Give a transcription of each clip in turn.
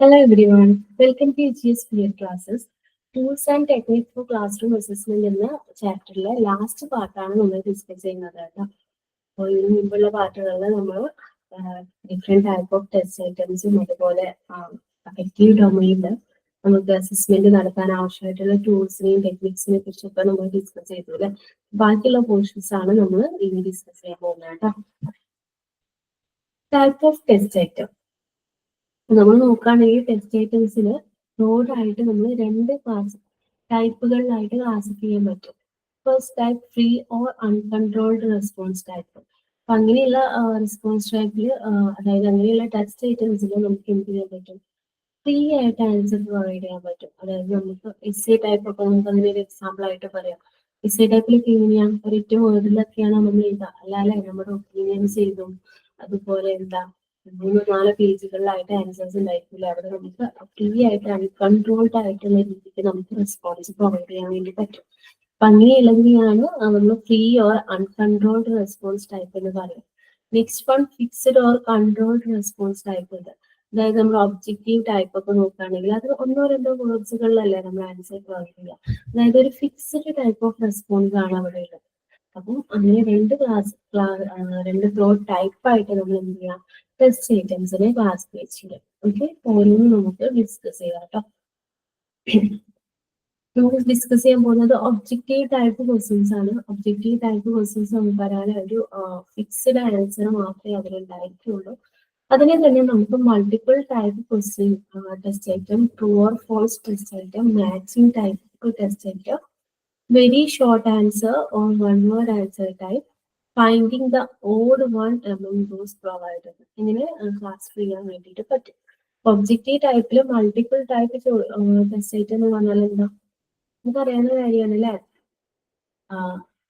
Hello everyone, welcome to EGS Clear Classes. Tools and Techniques for Classroom Assessment എന്ന ചാപ്റ്ററിലെ last പാർട്ടാണ് നമ്മൾ discuss ചെയ്യുന്നത് കേട്ടോ. അപ്പോൾ ഇതിനു മുമ്പുള്ള പാർട്ടുകളിൽ നമ്മൾ ഡിഫറെൻറ്റ് ടൈപ്പ് ഓഫ് ടെസ്റ്റ് ഐറ്റംസും അതുപോലെ അഫക്റ്റീവ് ഡൊമൈനിൽ നമുക്ക് അസസ്മെന്റ് നടത്താൻ ആവശ്യമായിട്ടുള്ള ടൂൾസിനെയും ടെക്നിക്സിനെ കുറിച്ചൊക്കെ നമ്മൾ ഡിസ്കസ് ചെയ്തു അല്ലെ. ബാക്കിയുള്ള പോർഷൻസ് ആണ് നമ്മൾ ഇനി ഡിസ്കസ് ചെയ്യാൻ പോകുന്നത് കേട്ടോ. ടൈപ്പ് ഓഫ് ടെസ്റ്റ് ഐറ്റം നമ്മൾ നോക്കുകയാണെങ്കിൽ ടെസ്റ്റ് ഐറ്റംസിന് ബ്രോഡായിട്ട് നമ്മൾ രണ്ട് ടൈപ്പുകളിലായിട്ട് ക്ലാസിഫൈ ചെയ്യാൻ പറ്റും. First type free or uncontrolled response type. അപ്പൊ അങ്ങനെയുള്ള റെസ്പോൺസ് ടൈപ്പിൽ അതായത് അങ്ങനെയുള്ള ടെസ്റ്റ് ഐറ്റംസിൽ നമുക്ക് എന്ത് ചെയ്യാൻ പറ്റും, ഫ്രീ ആയിട്ട് ആൻസർ പ്രൊവൈഡ് ചെയ്യാൻ പറ്റും. അതായത് നമുക്ക് എസ് ടൈപ്പ് ഒക്കെ നമുക്ക് അങ്ങനെ ഒരു എക്സാമ്പിൾ ആയിട്ട് പറയാം. എസ് ടൈപ്പിലൊക്കെ എങ്ങനെയാണ് ഒരൊറ്റ വേർഡിലൊക്കെയാണ് നമ്മൾ എഴുതുക, അല്ലാതെ നമ്മുടെ ഒപ്പീനിയൻസ് എഴുതും, അതുപോലെ എന്താ 3-4 പേജുകളിലായിട്ട് ആൻസേഴ്സ് ഉണ്ടായിരിക്കില്ല. അവിടെ നമുക്ക് ഫ്രീ ആയിട്ട് അൺകൺട്രോൾഡ് ആയിട്ടുള്ള രീതിക്ക് നമുക്ക് റെസ്പോൺസ് പ്രൊവൈഡ് ചെയ്യാൻ വേണ്ടി പറ്റും. അപ്പൊ അങ്ങനെയുള്ളതിനെയാണ് നമ്മൾ free or uncontrolled response type എന്ന് പറയുന്നത്. Next one fixed or controlled response type ഉണ്ട്. അതായത് നമ്മൾ ഒബ്ജക്റ്റീവ് ടൈപ്പ് ഒക്കെ നോക്കുകയാണെങ്കിൽ അത് 1-2 വേർഡ്സുകളിലല്ലേ നമ്മൾ ആൻസർ പ്രൊവൈഡ് ചെയ്യുക. അതായത് ഒരു ഫിക്സഡ് ടൈപ്പ് ഓഫ് റെസ്പോൺസ് ആണ് അവിടെ ഉള്ളത്. അപ്പം അങ്ങനെ രണ്ട് ടൈപ്പായിട്ട് നമ്മൾ എന്ത് ചെയ്യാം, ടെസ്റ്റ് ഐറ്റംസിനെ ക്ലാസിഫൈ ചെയ്യാം. ഓക്കെ, ഓരോന്നും നമുക്ക് ഡിസ്കസ് ചെയ്യാം കേട്ടോ. നമുക്ക് ഡിസ്കസ് ചെയ്യാൻ പോകുന്നത് ഒബ്ജക്റ്റീവ് ടൈപ്പ് ക്വസ്റ്റ്യൻസ് ആണ്. ഒബ്ജക്റ്റീവ് ടൈപ്പ് ക്വസ്റ്റ്യൻസ് നമുക്ക് പറയാൻ ഒരു ഫിക്സഡ് ആൻസർ മാത്രമേ അതിലുണ്ടായിരിക്കുള്ളൂ. അതിനെ തന്നെ നമുക്ക് multiple type question test item, true or false test item, matching type test item, very short answer or one word answer type, finding the odd one among those provided. ഇങ്ങനെ classify ചെയ്യാൻ വേണ്ടിയിട്ട് പറ്റും. Objective ടൈപ്പിൽ multiple type test item എന്ന് പറഞ്ഞാൽ എന്താ നമുക്ക് അറിയാവുന്ന കാര്യമാണ് അല്ലേ.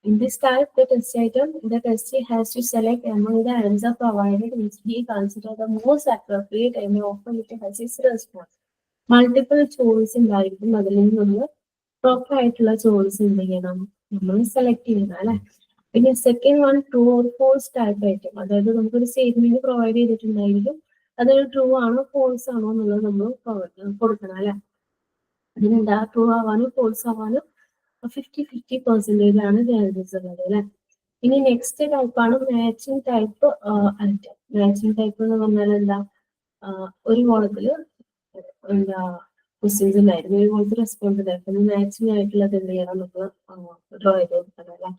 In this type, the test item, the testee has to select among the answer provided which he considers the most appropriate and often it has his response. Multiple choice ഉണ്ടായിരിക്കും, അതിൽ നിന്ന് നമ്മൾ പ്രോപ്പർ ആയിട്ടുള്ള ചോയ്സ് എന്ത് ചെയ്യണം, നമ്മൾ select ചെയ്യണം അല്ലെ. പിന്നെ second one true or false type item. അതായത് നമുക്കൊരു സ്റ്റേറ്റ്മെന്റ് പ്രൊവൈഡ് ചെയ്തിട്ടുണ്ടായിരിക്കും, അതൊരു ട്രൂ ആണോ ഫോൾസ് ആണോ എന്നുള്ളത് നമ്മൾ കൊടുക്കണം അല്ലെ. അതിനെന്താ ട്രൂ ആവാനും ഫോൾസ് ആവാനും 50-50% ആണ് ചാൻസസ് ഉള്ളത് അല്ലെ. ഇനി നെക്സ്റ്റ് ടൈപ്പാണ് matching type item. Matching type എന്ന് പറഞ്ഞാൽ എന്താ, ഒരു കോളത്തില് എന്താ ക്വസ്റ്റ്യൻസ് ഉണ്ടായിരുന്നു, ഒരു പോലത്തെ റെസ്പോൺസ് ഉണ്ടായിരുന്നു, മാച്ചിങ് ആയിട്ടുള്ളത് എന്ത് ചെയ്യണം നമുക്ക് ഡ്രോ ചെയ്ത് കൊടുക്കണം അല്ലെ.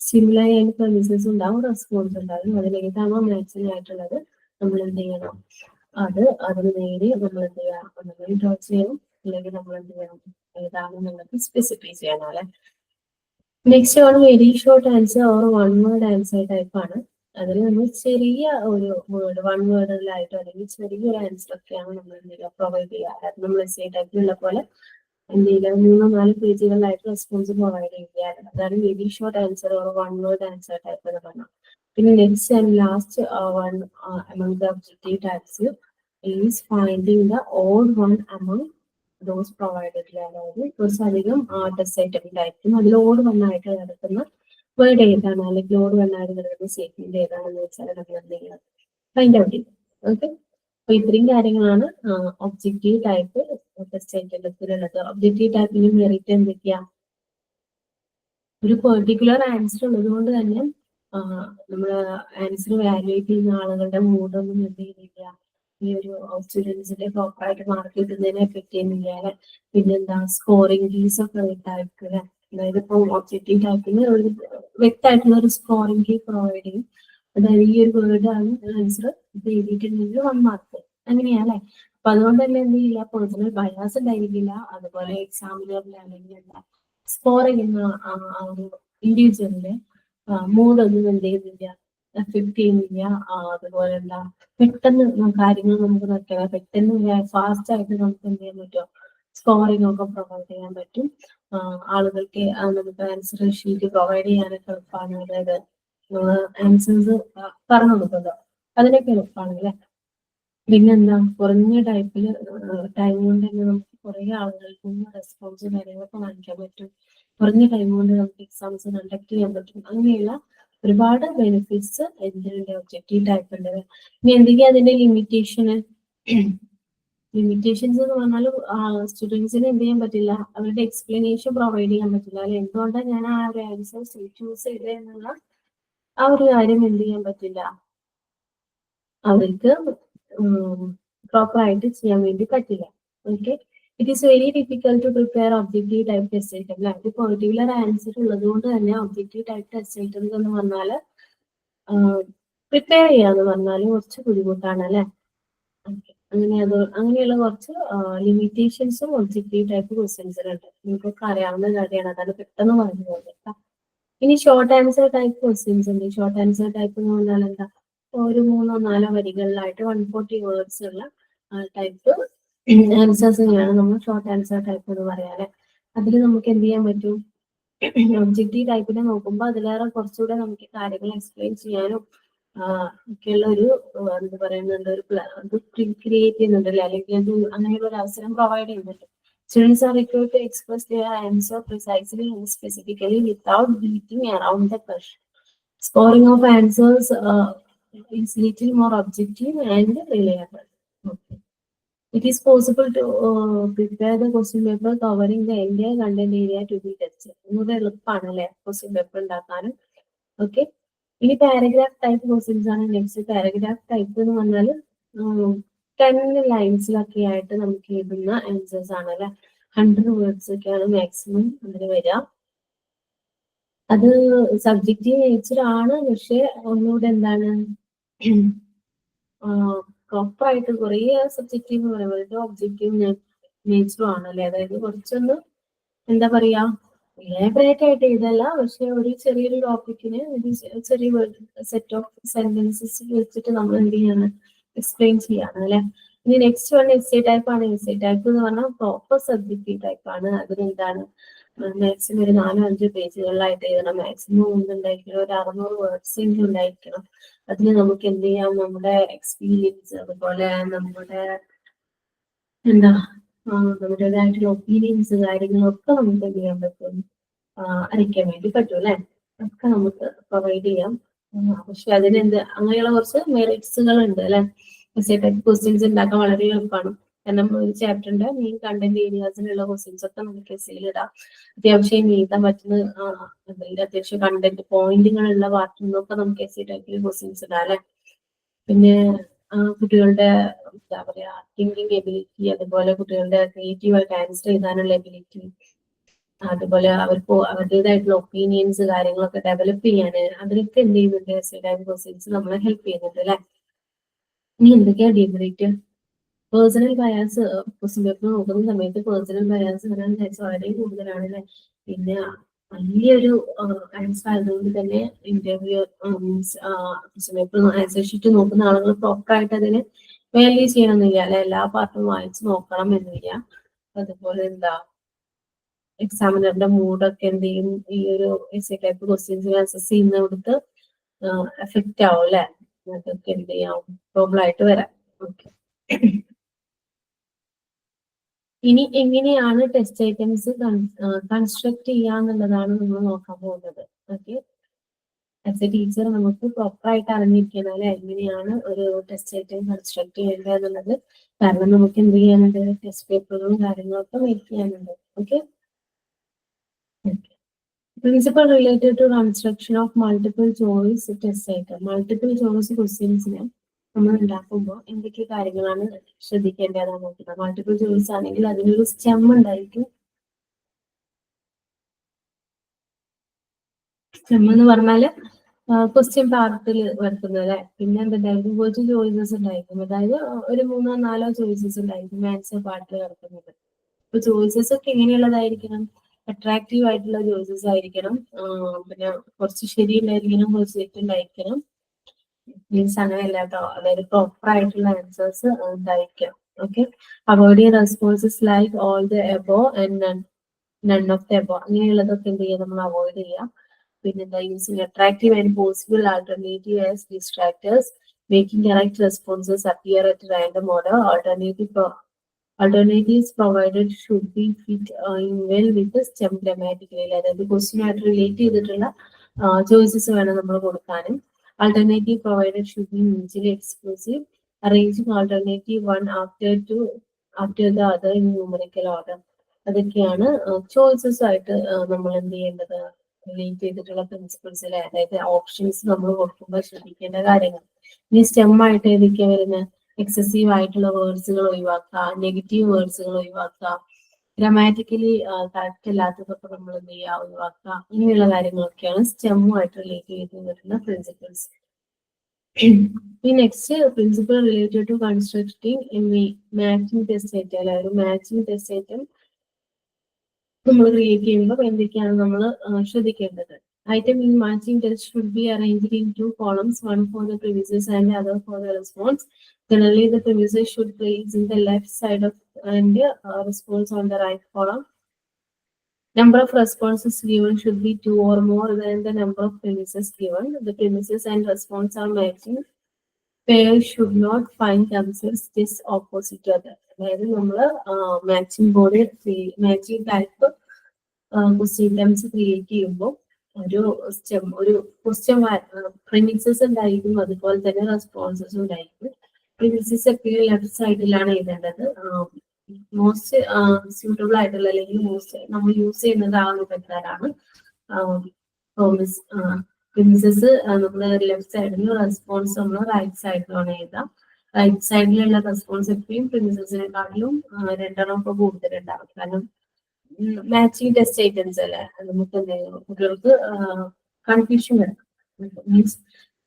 സിമിലർ ആയിട്ട് പ്രമിസസ് ഉണ്ടാവും, റെസ്പോൺസ് ഉണ്ടാവും, അതിലേക്കാണോ മാച്ചിങ് ആയിട്ടുള്ളത് നമ്മൾ എന്ത് ചെയ്യണം, അതിന് നേടി നമ്മൾ എന്ത് ചെയ്യണം, ഒന്നുകിൽ ഡ്രോ ചെയ്യണം അല്ലെങ്കിൽ നമ്മൾ എന്ത് ചെയ്യണം, ഏതാണെന്നുള്ളത് സ്പെസിഫൈ ചെയ്യണം അല്ലെ. നെക്സ്റ്റ് ആണ് very short answer or one word answer type ആണ്. അതിൽ നമ്മൾ ചെറിയ ഒരു വേർഡ്, വൺ വേർഡിലായിട്ടോ അല്ലെങ്കിൽ ചെറിയൊരു ആൻസർ ഒക്കെയാണ് നമ്മൾ എന്ത് ചെയ്യുക പ്രൊവൈഡ് ചെയ്യുക. അതായത് നമ്മൾ എസ് ടൈപ്പിലുള്ള പോലെ എന്ത് ചെയ്യുക 3-4 പേജുകളിലായിട്ട് റെസ്പോൺസ് പ്രൊവൈഡ് ചെയ്യുക. അതാണ് very short answer or one word answer type എന്ന് പറഞ്ഞാൽ. പിന്നെ next and last one among the objective types is finding the odd one among those provided. അതായത് കുറച്ചധികം ടെസ്റ്റ് ഐറ്റം ഉണ്ടായിരിക്കും, അതിൽ ഓഡ് വണ്ണായിട്ട് കിടക്കുന്ന വേർഡ് ഏതാണ് അല്ലെങ്കിൽ ഓഡ് വണ്ണായിട്ട് കിടക്കുന്ന സ്റ്റേറ്റ്മെന്റ് ഏതാണെന്ന് വെച്ചാൽ നമ്മൾ എന്ത് ചെയ്യണം, ഫൈൻഡ് ഔട്ട് ചെയ്യും. ഓക്കെ, അപ്പൊ ഇത്രയും കാര്യങ്ങളാണ് ഒബ്ജക്റ്റീവ് ടൈപ്പ് ടെസ്റ്റ് ഐറ്റത്തിലുള്ളത്. ഒബ്ജക്റ്റീവ് ടൈപ്പിന് മെറിറ്റ് എന്തൊക്കെയാ, ഒരു പെർട്ടിക്കുലർ ആൻസർ ഉള്ളത് കൊണ്ട് തന്നെ നമ്മൾ ആൻസർ വാല്യുവേറ്റ് ചെയ്യുന്ന ആളുകളുടെ മൂഡൊന്നും എന്ത് ചെയ്യുന്നില്ല, ഈ ഒരു സ്റ്റുഡൻസിന്റെ പ്രോപ്പറായിട്ട് മാർക്ക് കിട്ടുന്നതിനെ എഫക്ട് ചെയ്യുന്നില്ല. പിന്നെന്താ സ്കോറിംഗ് കീസ് ഒക്കെ വ്യക്തമായിരിക്കും അല്ലെ. അതായത് ഇപ്പൊ ഒബ്ജക്റ്റീവ് ടൈപ്പിന് ഒരു വ്യക്തമായിട്ടുള്ള ഒരു സ്കോറിംഗ് കീ പ്രൊവൈഡ് ചെയ്യും. അതായത് ഈ ഒരു വേർഡ് ആണ് ആൻസർ ഇത് എഴുതിയിട്ടുണ്ടെങ്കിൽ 1 മാർക്ക് അങ്ങനെയാ അല്ലെ. അപ്പൊ അതുകൊണ്ട് തന്നെ എന്ത് ചെയ്യില്ല, പേഴ്സണൽ ബയാസ് ഉണ്ടായിരിക്കില്ല. അതുപോലെ എക്സാമിനറിൽ അല്ലെങ്കിൽ എന്താ സ്കോർ ചെയ്യുന്ന ആ ഒരു ഇൻഡിവിജ്വലിന്റെ മൂഡൊന്നും എന്ത് ചെയ്യുന്നില്ല, എഫക്ട് ചെയ്യുന്നില്ല. അതുപോലെ എന്താ പെട്ടെന്ന് കാര്യങ്ങൾ നമുക്ക് നോക്കിയാൽ പെട്ടെന്ന് ഫാസ്റ്റ് ആയിട്ട് നമുക്ക് എന്ത് ചെയ്യാൻ പറ്റുമോ, സ്കോറിംഗ് ഒക്കെ പ്രൊവൈഡ് ചെയ്യാൻ പറ്റും. ആളുകൾക്ക് നമുക്ക് ആൻസർ ഷീറ്റ് പ്രൊവൈഡ് ചെയ്യാനൊക്കെ എളുപ്പമാണ്. അതായത് ആൻസേഴ്സ് പറഞ്ഞു കൊടുക്കുമല്ലോ, അതിനൊക്കെ എളുപ്പമാണ് അല്ലെ. പിന്നെന്താ കുറഞ്ഞ ടൈം കൊണ്ട് തന്നെ നമുക്ക് കുറെ ആളുകൾക്ക് റെസ്പോൺസ് കാര്യങ്ങളൊക്കെ വാങ്ങിക്കാൻ പറ്റും. കുറഞ്ഞ ടൈം കൊണ്ട് നമുക്ക് എക്സാംസ് കണ്ടക്ട് ചെയ്യാൻ പറ്റും. അങ്ങനെയുള്ള ഒരുപാട് ബെനിഫിറ്റ്സ് എന്തിനുണ്ട്, ഒബ്ജക്റ്റീവ് ടൈപ്പ് ഉണ്ട്. ഇനി എന്തൊക്കെയാ അതിന്റെ ലിമിറ്റേഷന്, ലിമിറ്റേഷൻസ് എന്ന് പറഞ്ഞാൽ സ്റ്റുഡൻസിന് എന്ത് ചെയ്യാൻ പറ്റില്ല, അവരുടെ എക്സ്പ്ലനേഷൻ പ്രൊവൈഡ് ചെയ്യാൻ പറ്റില്ല. അല്ലെ, എന്തുകൊണ്ടാണ് ഞാൻ ആ ഒരു ആൻസർ ചൂസ് ചെയ്തത് എന്നുള്ള ആ ഒരു കാര്യം എന്ത് ചെയ്യാൻ പറ്റില്ല, അവർക്ക് പ്രോപ്പർ ആയിട്ട് ചെയ്യാൻ വേണ്ടി പറ്റില്ല. Okay, it is very difficult to prepare objective type test item. അല്ലെ, ഒരു പെർട്ടിക്കുലർ ആൻസർ ഉള്ളത് കൊണ്ട് തന്നെ ഒബ്ജക്റ്റീവ് ടൈപ്പ് ടെസ്റ്റ് ഐറ്റംസ് എന്ന് പറഞ്ഞാൽ പ്രിപ്പയർ ചെയ്യാന്ന് പറഞ്ഞാൽ കുറച്ച് ബുദ്ധിമുട്ടാണ്. അല്ലെ, അങ്ങനെയുള്ള കുറച്ച് ലിമിറ്റേഷൻസും ഒബ്ജക്റ്റീവ് ടൈപ്പ് ക്വസ്റ്റ്യൻസിനുണ്ട്. നിങ്ങൾക്കൊക്കെ അറിയാവുന്ന കാര്യമാണ്, അതാണ് പെട്ടെന്ന് പറഞ്ഞു പോകുന്നത്. ഇനി ഷോർട്ട് ആൻസർ ടൈപ്പ് ക്വസ്റ്റ്യൻസ് ഉണ്ട്. ഷോർട്ട് ആൻസർ ടൈപ്പ് എന്ന് പറഞ്ഞാൽ എന്താ, ഒരു 3-4 വരികളിലായിട്ട് 140 വേർഡ്സ് ഉള്ള ടൈപ്പ് ആൻസേഴ്സിനെയാണ് നമ്മൾ ഷോർട്ട് ആൻസർ ടൈപ്പ് എന്ന് പറയാറ്. അതിൽ നമുക്ക് എന്ത് ചെയ്യാൻ പറ്റും, ഒബ്ജക്റ്റീവ് ടൈപ്പിനെ നോക്കുമ്പോൾ അതിലേറെ കുറച്ചുകൂടെ നമുക്ക് കാര്യങ്ങൾ എക്സ്പ്ലെയിൻ ചെയ്യാനും ഒക്കെയുള്ള ഒരു എന്താ പറയുന്നുണ്ട്, ഒരു ക്രിയേറ്റ് ചെയ്യുന്നുണ്ട് അല്ലെ, അല്ലെങ്കിൽ അത് അങ്ങനെയുള്ള ഒരു അവസരം പ്രൊവൈഡ് ചെയ്യുന്നുണ്ട്. Students are required to express their answer precisely and specifically without beating around the question. Scoring of answers is little more objective and reliable. Okay. It is possible to prepare the question paper covering the entire content area to be tested. ഒന്നുകൂടെ എളുപ്പമാണ് question paper ഉണ്ടാക്കാനും. Okay, ഇനി paragraph type questions ആണ് next. Paragraph type എന്ന് പറഞ്ഞാൽ 10 ലൈൻസിലൊക്കെ ആയിട്ട് നമുക്ക് എഴുതുന്ന ആൻസേഴ്സ് ആണ് അല്ലെ. 100 വേർഡ്സ് ഒക്കെയാണ് മാക്സിമം അതിന് വരിക. അത് സബ്ജക്റ്റീവ് നേച്ചർ ആണ്, പക്ഷെ ഒന്നുകൂടെ എന്താണ്, പ്രോപ്പർ ആയിട്ട് കുറെ സബ്ജക്റ്റീവ് എന്ന് പറയുമ്പോൾ ഒബ്ജക്റ്റീവ് നേച്ചറും ആണ് അല്ലെ. അതായത് കുറച്ചൊന്ന് എന്താ പറയാ, എലാബറേറ്റ് ആയിട്ട് എഴുതല്ല, പക്ഷെ ഒരു ചെറിയൊരു ടോപ്പിക്കിന് ഒരു ചെറിയ സെറ്റ് ഓഫ് സെന്റൻസസ് വെച്ചിട്ട് നമ്മൾ എന്ത് ചെയ്യാണ്, എക്സ്പ്ലെയിൻ ചെയ്യാണ് അല്ലെ. ഇനി നെക്സ്റ്റ് വൺ എസ്സേ ടൈപ്പ് ആണ്. എസ്സേ ടൈപ്പ് എന്ന് പറഞ്ഞാൽ പ്രോപ്പർ സബ്ജക്റ്റീവ് ടൈപ്പ് ആണ്. അതിനെന്താണ്, മാക്സിമം ഒരു 4-5 പേജുകളിലായിട്ട് എഴുതണം. മാക്സിമം ഉണ്ടായിരിക്കണം ഒരു 600 വേർഡ്സ് എങ്കിലും ഉണ്ടായിരിക്കണം. അതിന് നമുക്ക് എന്ത് ചെയ്യാം, നമ്മുടെ എക്സ്പീരിയൻസ് അതുപോലെ നമ്മുടെ എന്താ നമ്മുടേതായിട്ടുള്ള ഒപ്പീനിയൻസ് കാര്യങ്ങളൊക്കെ നമുക്ക് എന്ത് ചെയ്യാൻ പറ്റും, അറിയിക്കാൻ വേണ്ടി പറ്റും അല്ലെ. ഒക്കെ നമുക്ക് പ്രൊവൈഡ് ചെയ്യാം. പക്ഷെ അതിനെന്ത് അങ്ങനെയുള്ള കുറച്ച് മെറിറ്റ്സുകൾ ഉണ്ട് അല്ലെ. എസ്സേ ടൈപ്പ് ക്വസ്റ്റ്യൻസ് ഉണ്ടാക്കാൻ വളരെ എളുപ്പമാണ്. കാരണം ഒരു ചാപ്റ്ററിന്റെ മെയിൻ കണ്ടന്റ് ഏരിയാസിലുള്ള ക്വസ്റ്റ്യൻസ് ഒക്കെ നമുക്ക് എസ്സേയിൽ ഇടാം. അത്യാവശ്യം എഴുതാൻ പറ്റുന്ന അത്യാവശ്യം കണ്ടന്റ് പോയിന്റുകളുള്ള പാർട്ടിൽ നിന്നൊക്കെ നമുക്ക് എസ്സേ ടൈപ്പിൽ ക്വസ്റ്റ്യൻസ് ഇടാം അല്ലെ. പിന്നെ കുട്ടികളുടെ എന്താ പറയാ തിങ്കിങ് എബിലിറ്റി, അതുപോലെ കുട്ടികളുടെ ക്രിയേറ്റീവായിട്ട് ആൻസർ എഴുതാനുള്ള എബിലിറ്റി, അതുപോലെ അവർക്ക് അവരുടേതായിട്ടുള്ള ഒപ്പീനിയൻസ് കാര്യങ്ങളൊക്കെ ഡെവലപ്പ് ചെയ്യാൻ അതിനൊക്കെ എന്ത് ചെയ്യുന്നുണ്ട്, എസ്സേ ടൈപ്പ് ക്വസ്റ്റ്യൻസ് നമ്മളെ ഹെൽപ്പ് ചെയ്യുന്നുണ്ട് അല്ലെ. ഇനി എന്തൊക്കെയാ demerit, personal bias. Question paper നോക്കുന്ന സമയത്ത് പേഴ്സണൽ ബയാസ് വരാൻ ചാൻസ് വളരെ കൂടുതലാണ് അല്ലെ. പിന്നെ വലിയൊരു ആൻസർ ആയതുകൊണ്ട് തന്നെ interview means question paper answer sheet നോക്കുന്ന ആളുകൾ പ്രോപ്പർ ആയിട്ട് അതിന് വാല്യൂ ചെയ്യണമെന്നില്ല അല്ലെ. എല്ലാ പാർട്ടും വായിച്ച് നോക്കണം എന്നില്ല. അതുപോലെ എന്താ, എക്സാമിനറിന്റെ മൂഡൊക്കെ എന്ത് ചെയ്യും, ഈ ഒരു എസ്സേ ടൈപ്പ് ക്വസ്റ്റ്യൻസിനെ അസസ് ചെയ്യുന്നിടത്ത് എഫക്റ്റ് ആവും അല്ലെ. അതൊക്കെ എന്ത് ചെയ്യാം, പ്രോബ്ലം ആയിട്ട് വരാം. ഓക്കെ, ഇനി എങ്ങനെയാണ് ടെസ്റ്റ് ഐറ്റംസ് കൺസ്ട്രക്ട് ചെയ്യാന്നുള്ളതാണ് നമ്മൾ നോക്കാൻ പോകുന്നത്. ഓക്കെ, ആസ് എ ടീച്ചർ നമുക്ക് പ്രോപ്പർ ആയിട്ട് അറിഞ്ഞിരിക്കണം അല്ലെ, എങ്ങനെയാണ് ഒരു ടെസ്റ്റ് ഐറ്റം കൺസ്ട്രക്ട് ചെയ്യേണ്ടത് എന്നുള്ളത്. കാരണം നമുക്ക് എന്ത് ചെയ്യാനുണ്ട്, ടെസ്റ്റ് പേപ്പറുകളും കാര്യങ്ങളൊക്കെ മേക്ക് ചെയ്യാനുണ്ട്. Okay, principle related to construction of multiple choice test item. Multiple choice ക്വസ്റ്റ്യൻസിന് നമ്മൾ ഉണ്ടാക്കുമ്പോൾ എന്തൊക്കെ കാര്യങ്ങളാണ് ശ്രദ്ധിക്കേണ്ടതാണ് നോക്കുന്നത്. മൾട്ടിപ്പിൾ ചോയ്സ് ആണെങ്കിൽ അതിനൊരു സ്റ്റെം ഉണ്ടായിരിക്കും. സ്റ്റെം എന്ന് പറഞ്ഞാല് ക്വസ്റ്റ്യൻ പാർട്ടിൽ വരുത്തുന്നത് അല്ലെ. പിന്നെ എന്തുണ്ടായിരിക്കും, കുറച്ച് ചോയ്സസ് ഉണ്ടായിരിക്കും. അതായത് ഒരു 3-4 ചോയ്സസ് ഉണ്ടായിരിക്കും ആൻസർ പാർട്ടിൽ കിടക്കുന്നത്. അപ്പൊ ചോയ്സസ് ഒക്കെ എങ്ങനെയുള്ളതായിരിക്കണം, അട്രാക്റ്റീവ് ആയിട്ടുള്ള ചോയ്സസ് ആയിരിക്കണം. പിന്നെ കുറച്ച് ശരിയുണ്ടായിരിക്കണം, കുറച്ച് തെറ്റുണ്ടായിരിക്കണം. മീൻസ് അങ്ങനെയല്ല കേട്ടോ, അതായത് പ്രോപ്പർ ആയിട്ടുള്ള ആൻസേഴ്സ് ഉണ്ടായിരിക്കാം. Okay, avoiding responses like all the above and none of the above, അങ്ങനെയുള്ളതൊക്കെ എന്ത് ചെയ്യാം, നമ്മൾ അവോയ്ഡ് ചെയ്യാം. പിന്നെന്താ, using attractive and possible alternative as distractors, making correct responses appear at random order, alternatives provided should be fit in well with the STEM grammatically. അതായത് ക്വസ്റ്റ്യനുമായിട്ട് relate ചെയ്തിട്ടുള്ള choices വേണം നമ്മൾ കൊടുക്കാനും. Alternative provided should be mutually exclusive. Arranging alternative one after to after the other in numerical order. അതൊക്കെയാണ് choices ആയിട്ട് നമ്മൾ എന്ത് ചെയ്യേണ്ടത്, റിലേറ്റ് ചെയ്തിട്ടുള്ള പ്രിൻസിപ്പിൾസിലെ അതായത് ഓപ്ഷൻസ് നമ്മൾ കൊടുക്കുമ്പോൾ ശ്രദ്ധിക്കേണ്ട കാര്യങ്ങൾ. ഇനി സ്റ്റെം ആയിട്ട് ഏതൊക്കെയാ വരുന്നത്? എക്സസീവ് ആയിട്ടുള്ള വേർഡ്സുകൾ ഒഴിവാക്കുക, നെഗറ്റീവ് വേർഡ്സുകൾ ഒഴിവാക്കുക, ഗ്രാമാറ്റിക്കലി കറക്റ്റ് അല്ലാത്തതൊക്കെ നമ്മൾ എന്ത് ചെയ്യുക, ഒഴിവാക്കുക. ഇങ്ങനെയുള്ള കാര്യങ്ങളൊക്കെയാണ് സ്റ്റെമ്മുമായിട്ട് റിലേറ്റ് ചെയ്തിട്ടുള്ള പ്രിൻസിപ്പിൾസ്. ഈ next principle related to constructing matching test item അല്ല, ഒരു മാച്ചിങ് ടെസ്റ്റ് ഐറ്റം നമ്മൾ ക്രിയേറ്റ് ചെയ്യുമ്പോൾ എന്തൊക്കെയാണ് നമ്മൾ ശ്രദ്ധിക്കേണ്ടത്? Item in matching test should be arranged in two columns, one for the premises and the other for the response. Generally, the premises should place in the left side of and response on the right column. Number of responses given should be 2 or more than the number of premises given. The premises and response are matching. Pairs should not find themselves just opposite to other. അതായത് നമ്മൾ matching board matching type questions create ചെയ്യുമ്പോൾ ഒരു question premises ഉണ്ടായിരിക്കും, അതുപോലെ തന്നെ responses ഉണ്ടായിരിക്കും. Premises എപ്പോഴും left സൈഡിലാണ് എഴുതേണ്ടത്. മോസ്റ്റ് സ്യൂട്ടബിൾ ആയിട്ടുള്ള അല്ലെങ്കിൽ മോസ്റ്റ് നമ്മൾ യൂസ് ചെയ്യുന്നത് ആ ഒരു മെത്തേഡാണ്. പ്രിമിസസ് നമ്മൾ ലെഫ്റ്റ് സൈഡിലും റെസ്പോൺസ് നമ്മൾ റൈറ്റ് സൈഡിലാണ് എഴുതാം. റൈറ്റ് സൈഡിലുള്ള റെസ്പോൺസ് എപ്പോഴും പ്രിമിസസിനെക്കാട്ടിലും 2 ഒക്കെ കൂടുതലുണ്ടാവും. കാരണം മാച്ചിങ് ടെസ്റ്റ് ഐറ്റംസ് അല്ലേ, നമുക്ക് എന്തെങ്കിലും കുട്ടികൾക്ക് കൺഫ്യൂഷൻ വരും. മീൻസ്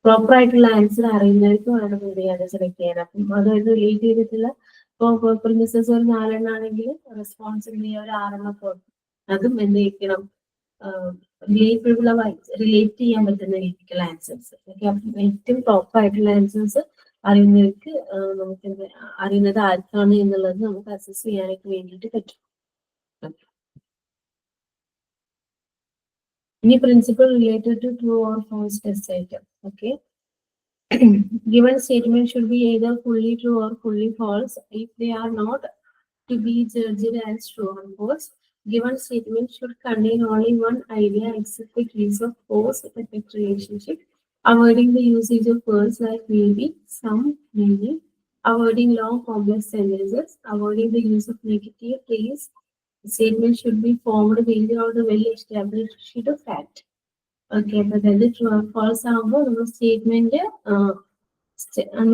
പ്രോപ്പർ ആയിട്ടുള്ള ആൻസർ അറിയുന്നവർക്ക് വേണം എന്ത് ചെയ്യാൻ സെലക്ട് ചെയ്യാൻ. അപ്പം അതായത് റിലേറ്റ് ചെയ്തിട്ടുള്ള ഇപ്പോൾ പ്രിമിസസ് ഒരു 4 ആണെങ്കിൽ റെസ്പോൺസ് എന്ത് ചെയ്യുക, ഒരു 6 കൊടുക്കും. അതും എന്ത് ചെയ്യണം, റിലേറ്റ് ചെയ്യാൻ പറ്റുന്ന രീതിക്കുള്ള ആൻസേഴ്സ്. ഏറ്റവും പ്രോപ്പർ ആയിട്ടുള്ള ആൻസേഴ്സ് അറിയുന്നവർക്ക് നമുക്ക് അറിയുന്നത് ആർക്കാണ് എന്നുള്ളത് നമുക്ക് അസസ് ചെയ്യാനായിട്ട് വേണ്ടിയിട്ട് പറ്റും. Any principle related to true or false test item. Okay. Given statement should be either fully true or fully false. If they are not to be judged as true or false, given statement should contain only one idea except the case of cause-effect relationship, avoiding the usage of words like maybe, some, maybe, avoiding long complex sentences, avoiding the use of negative case. Statement should be formed based on the well-established fact. Okay, but that is true or false ആകുമ്പോൾ നമ്മൾ statement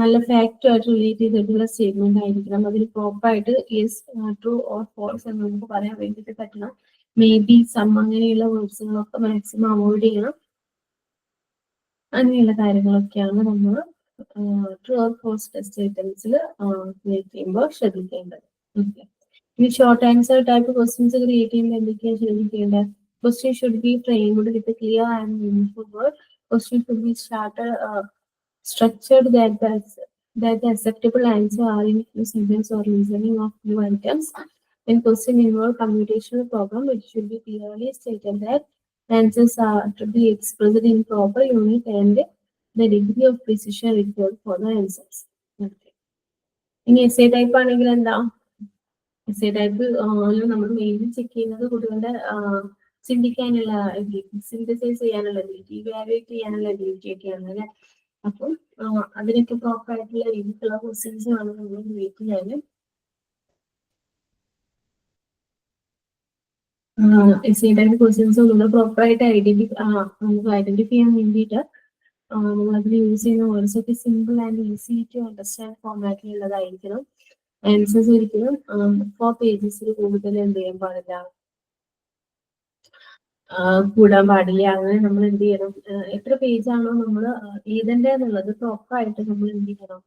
നല്ല fact ആയിട്ട് relate ചെയ്തിട്ടുള്ള statement ആയിരിക്കണം. അതിൽ proper ആയിട്ട് yes, true or false എന്ന് നമുക്ക് പറയാൻ വേണ്ടിയിട്ട് പറ്റണം. മേ ബി, സം അങ്ങനെയുള്ള വേർഡ്സുകളൊക്കെ മാക്സിമം അവോയ്ഡ് ചെയ്യണം. അങ്ങനെയുള്ള കാര്യങ്ങളൊക്കെയാണ് നമ്മൾ ട്രൂ ഓർ ഫോൾസ് ടെസ്റ്റ് ഐറ്റംസിൽ ക്രിയേറ്റ് ചെയ്യുമ്പോൾ ശ്രദ്ധിക്കേണ്ടത്. ഓക്കെ, ഇനി short answer type questions create ചെയ്യുമ്പോൾ എന്തൊക്കെയാണ് ശ്രദ്ധിക്കേണ്ടത്? Question should be framed with a clear and meaningful word. Question should be structured that the acceptable answer are in few sentences or reasoning of few items. When question involve computational problem, it should be clearly stated that answers are to be expressed in proper unit and the degree of precision required for the answers. Okay. In essay type ആണെങ്കിൽ എന്താ? essay type നമ്മൾ mainly check ചെയ്യുന്നത് കുട്ടികളുടെ ചിന്തിക്കാനുള്ള ability, synthesise ചെയ്യാനുള്ള ability, evaluate ചെയ്യാനുള്ള ability ഒക്കെയാണ് അല്ലെ. അപ്പം അതിനൊക്കെ പ്രോപ്പർ ആയിട്ടുള്ള രീതിക്കുള്ള ക്വസ്റ്റ്യൻസ് ആണ് നമ്മൾ ക്രിയേറ്റ് ചെയ്യാൻ. എസ് ടൈപ്പ് ക്വസ്റ്റ്യൻസ് നമ്മൾ പ്രോപ്പർ ആയിട്ട് ഐഡന്റിഫൈ ചെയ്യാൻ വേണ്ടിയിട്ട് നമ്മൾ അതിൽ യൂസ് ചെയ്യുന്ന വേർഡ്സ് ഒക്കെ simple and easy to understand ഫോർമാറ്റിലുള്ളതായിരിക്കണം. ആൻസേഴ്സ് ഒരിക്കലും 4 പേജസിൽ കൂടുതൽ എന്ത് ചെയ്യാൻ പാടില്ല, കൂടാൻ പാടില്ല. അങ്ങനെ നമ്മൾ എന്ത് ചെയ്യണം, എത്ര പേജാണോ നമ്മൾ എഴുതേണ്ടതെന്നുള്ളത് പ്രോപ്പർ ആയിട്ട് നമ്മൾ എന്ത് ചെയ്യണം,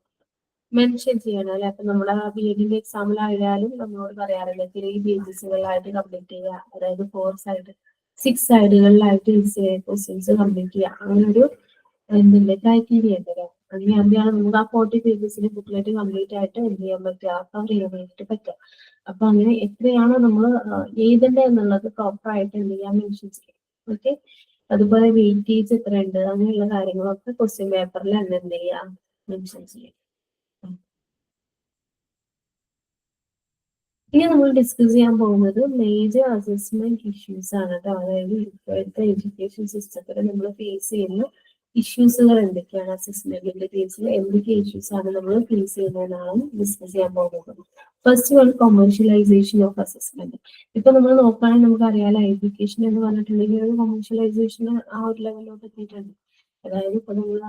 മെൻഷൻ ചെയ്യണം അല്ലെ. അപ്പൊ നമ്മുടെ BEd എക്സാമിലായാലും നമ്മളോട് പറയാറില്ല 3 പേജസുകളായിട്ട് കംപ്ലീറ്റ് ചെയ്യുക, അതായത് 6 സൈഡുകളിലായിട്ട് ക്വസ്റ്റ്യൻസ് കംപ്ലീറ്റ് ചെയ്യുക. അങ്ങനെ ഒരു എന്തിന്റെ ക്രൈറ്റീരിയ ഉണ്ടല്ലോ. അങ്ങനെയാണ് നമുക്ക് ആ 40 പേജസിന്റെ ബുക്ക്ലെറ്റ് കംപ്ലീറ്റ് ആയിട്ട് എന്ത് ചെയ്യാൻ പറ്റുക, കവർ ചെയ്യാൻ വേണ്ടിയിട്ട് പറ്റുക. അപ്പൊ അങ്ങനെ എത്രയാണോ നമ്മൾ എഴുതേണ്ടത് എന്നുള്ളത് പ്രോപ്പർ ആയിട്ട് എന്ത് ചെയ്യാൻ മെൻഷൻ ചെയ്യും. ഓക്കെ, അതുപോലെ വെയിറ്റേജ് എത്ര ഉണ്ട് അങ്ങനെയുള്ള കാര്യങ്ങളൊക്കെ ക്വസ്റ്റ്യൻ പേപ്പറിൽ തന്നെ എന്ത് ചെയ്യാം, മെൻഷൻ ചെയ്യും. ഇനി നമ്മൾ ഡിസ്കസ് ചെയ്യാൻ പോകുന്നത് മേജർ അസസ്മെന്റ് ഇഷ്യൂസ് ആണ് കേട്ടോ. അതായത് ഇപ്പോഴത്തെ എഡ്യൂക്കേഷൻ സിസ്റ്റത്തിൽ നമ്മൾ ഫേസ് ചെയ്യുന്ന ഇഷ്യൂസുകൾ എന്തൊക്കെയാണ്, അസസ്മെന്റിന്റെ കേസിൽ എന്തൊക്കെ ഇഷ്യൂസ് ആണ് നമ്മൾ ഫേസ് ചെയ്യുന്നതെന്നാണ് ഡിസ്കസ് ചെയ്യാൻ പോകുന്നത്. First one commercialisation of assessment. ഇപ്പൊ നമ്മൾ നോക്കുകയാണെങ്കിൽ നമുക്ക് അറിയാലോ എഡ്യൂക്കേഷൻ എന്ന് പറഞ്ഞിട്ടുണ്ടെങ്കിൽ ഒരു കൊമേഴ്ഷ്യലൈസേഷൻ ആ ഒരു ലെവലിലോട്ട് എത്തിയിട്ടുണ്ട്. അതായത് ഇപ്പൊ നമ്മൾ